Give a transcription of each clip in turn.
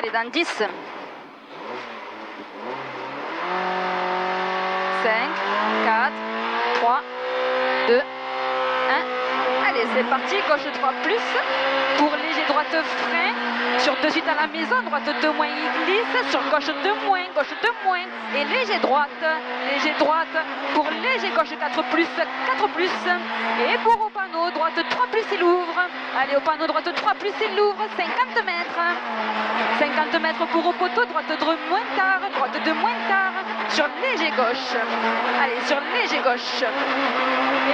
Allez, dans 10. 5, 4, 3, 2, 1. Allez, c'est parti, gauche 3 plus. Pour léger droite frein. Sur de suite à la maison, droite 2 moins, il glisse. Sur gauche 2 moins, gauche 2 moins. Et léger droite. Pour léger gauche 4 plus, 4 plus. Et pour au panneau, droite 3 plus, il ouvre. Allez, au panneau, droite 3 plus, il ouvre. 50 mètres. 50 mètres pour au poteau, droite 2 moins tard. Droite 2 moins tard. Sur léger gauche. Allez, sur léger gauche.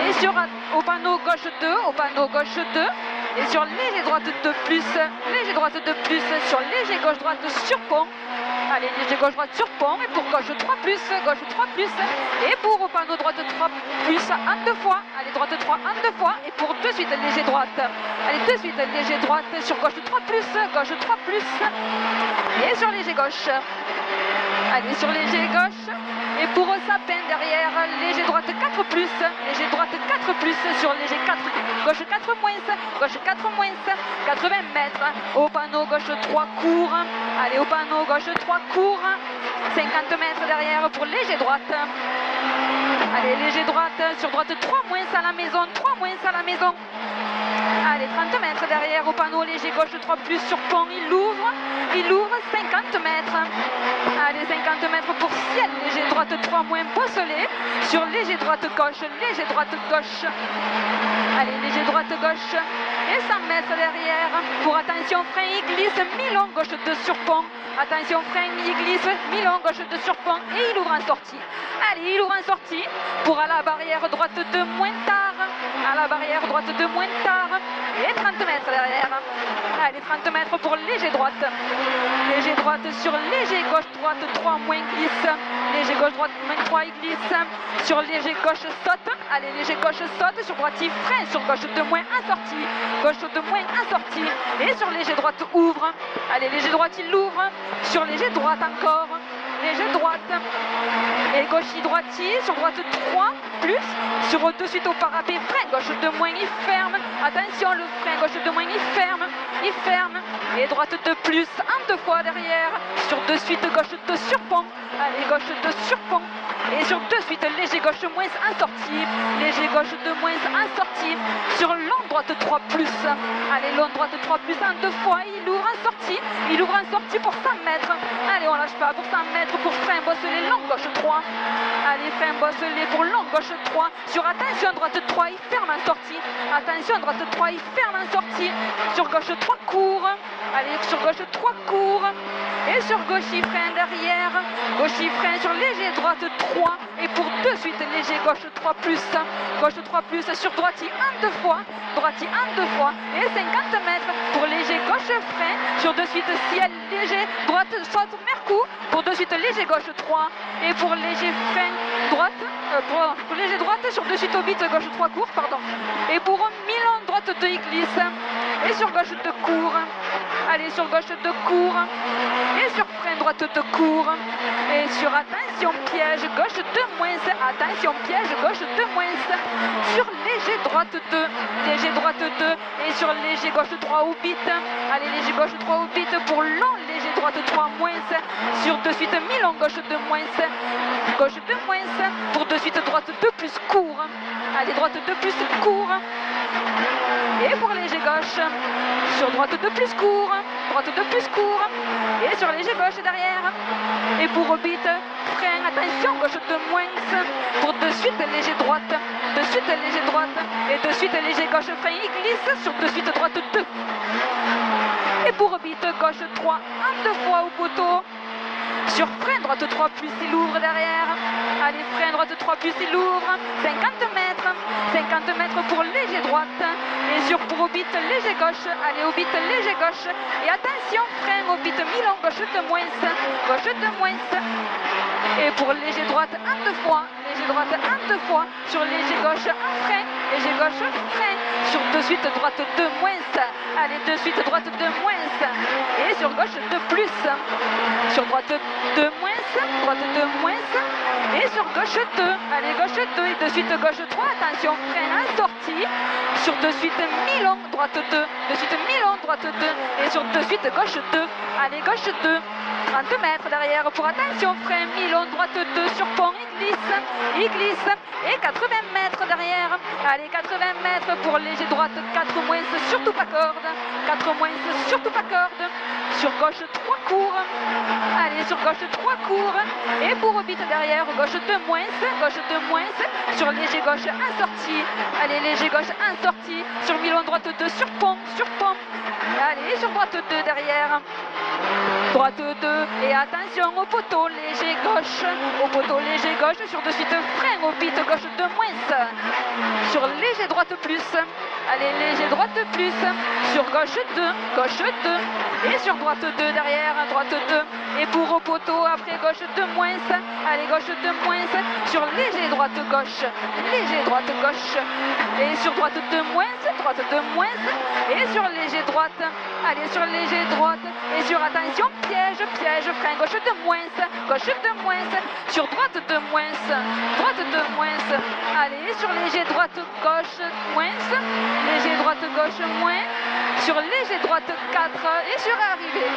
Et sur au panneau gauche 2, au panneau gauche 2. Et sur léger droite 2 plus, léger droite 2 plus, sur léger gauche droite sur pont. Allez, léger gauche droite sur pont. Et pour gauche 3 plus, gauche 3 plus. Et pour au panneau droite 3 plus en 2 fois. Allez, droite 3 en 2 fois. Et pour de suite léger droite. Allez, de suite léger droite sur gauche 3 plus, gauche 3 plus. Et sur léger gauche. Allez, sur léger gauche. Et pour au sapin derrière, léger droite 4 plus, léger droite 4 plus sur léger 4, gauche 4 moins, gauche 4 moins, 80 mètres, au panneau gauche 3 court, allez au panneau gauche 3 court, 50 mètres derrière pour léger droite, allez léger droite, sur droite 3 moins à la maison, 3 moins à la maison. Allez, 30 mètres derrière au panneau, léger gauche 3 plus sur pont, il ouvre 50 mètres. Allez, 50 mètres pour ciel, léger droite 3 moins bosselé, sur léger droite gauche, léger droite gauche. Allez, léger droite gauche, et 100 mètres derrière, pour attention frein, il glisse, mi-long gauche 2 sur pont. Attention frein, il glisse, mi-long gauche 2 sur pont, et il ouvre en sortie. Allez, il ouvre en sortie, pour à la barrière droite 2 moins tard, à la barrière droite 2 moins tard, et 30 mètres derrière. Allez, 30 mètres pour léger droite. Léger droite sur léger gauche droite 3 moins glisse. Léger gauche droite moins 3 il glisse. Sur léger gauche saute. Allez, léger gauche saute. Sur droite il freine. Sur gauche 2 moins en sortie. Gauche 2 moins en sortie. Et sur léger droite ouvre. Allez, léger droite il ouvre. Sur léger droite encore. Léger droite. Et gauche droitier. Sur droite 3 plus. Sur de suite au parapet frein. Gauche 2 moins il ferme. Attention le frein. Gauche 2 moins il ferme. Il ferme. Et droite 2 plus. En 2 fois derrière. Sur de suite gauche 2 sur pont. Allez, gauche 2 sur pont. Et sur de suite léger gauche moins en sortie. Léger gauche 2 moins en sortie. Sur long droite 3 plus. Allez, long droite 3 plus en 2 fois. Il ouvre en sortie. Il ouvre en sortie pour 100 mètres. Allez, on lâche pas pour 100 mètres. Pour frein bosselé long gauche 3. Allez, frein bosselé pour long gauche 3. Sur attention droite 3, il ferme en sortie. Attention droite 3, il ferme en sortie. Sur gauche 3 court. Allez, sur gauche 3 court. Et sur gauche il freine derrière. Gauche il freine sur léger droite 3. Et pour de suite léger gauche 3 plus. Gauche 3 plus sur droitier en 2 fois. Droitier en 2 fois. Et 50 mètres pour léger gauche frein. Sur de suite ciel léger droite saute mercou. Pour de suite léger gauche 3. Et pour léger frein droite. Pour léger droite sur de suite au bit gauche 3 court, pardon. Et pour mi-long droite 2 il glisse. Et sur gauche 2 court. Allez, sur gauche 2 court. Et sur frein droite 2 court. Et sur attention piège gauche 2 moins. Attention piège gauche 2 moins. Sur léger droite 2. Léger droite 2. Et sur léger gauche 3 au bit. Allez, léger gauche 3 au bit pour long léger droite 3 moins. Sur de suite mi-long gauche 2 moins. Gauche 2 moins. Pour de suite droite 2 plus court. Allez, droite 2 plus court. Et pour léger gauche, sur droite 2 plus court, droite 2 plus court, et sur léger gauche derrière. Et pour orbite, frein, attention, gauche 2 moins, pour de suite léger droite, de suite léger droite, et de suite léger gauche, frein, il glisse, sur de suite droite 2. Et pour orbite, gauche 3, en 2 fois au poteau. Sur frein droite 3 plus il ouvre derrière. Allez, frein droite 3 plus il ouvre. 50 mètres. 50 mètres pour léger droite. Et sur pour au bit léger gauche. Allez, au bit léger gauche. Et attention, frein au bit mi-long gauche de moins. Gauche de moins. Et pour léger droite en 2 fois. Léger droite en 2 fois. Sur léger gauche un frein. Léger gauche frein. sur de suite droite 2 moins, allez de suite droite 2 moins, et sur gauche 2 plus, sur droite 2 moins, droite 2 moins, et sur gauche 2, allez gauche 2, et de suite gauche 3, attention, frein en sortie, sur de suite mi-long, droite 2, de suite mi-long, droite 2, et sur de suite gauche 2, allez gauche 2, 30 mètres derrière pour attention, frein mi-long, droite 2, sur pont, il glisse, et 80 mètres derrière, allez 80 mètres pour léger droite, 4 moins, surtout pas corde, 4 moins, surtout pas corde, sur gauche 3 cours, allez sur gauche 3 cours, et pour bite derrière, gauche 2 moins, sur léger gauche en sortie, allez léger gauche en sortie, sur mi-long droite 2, sur pont, allez sur droite 2 derrière, droite 2, et attention au poteau léger gauche, sur de suite frein au bite gauche 2 moins, sur léger droite plus, allez léger droite plus, sur gauche 2, et sur droite 2 derrière, droite 2, et pour au poteau après gauche 2 moins, allez gauche 2 moins, sur léger droite gauche, et sur droite 2 moins, et sur léger droite, allez sur léger droite, et sur attention piège, frein gauche 2 moins, sur droite 2 moins, allez sur léger droite gauche moins, léger droite gauche moins, sur léger droite 4 et sur arrivée.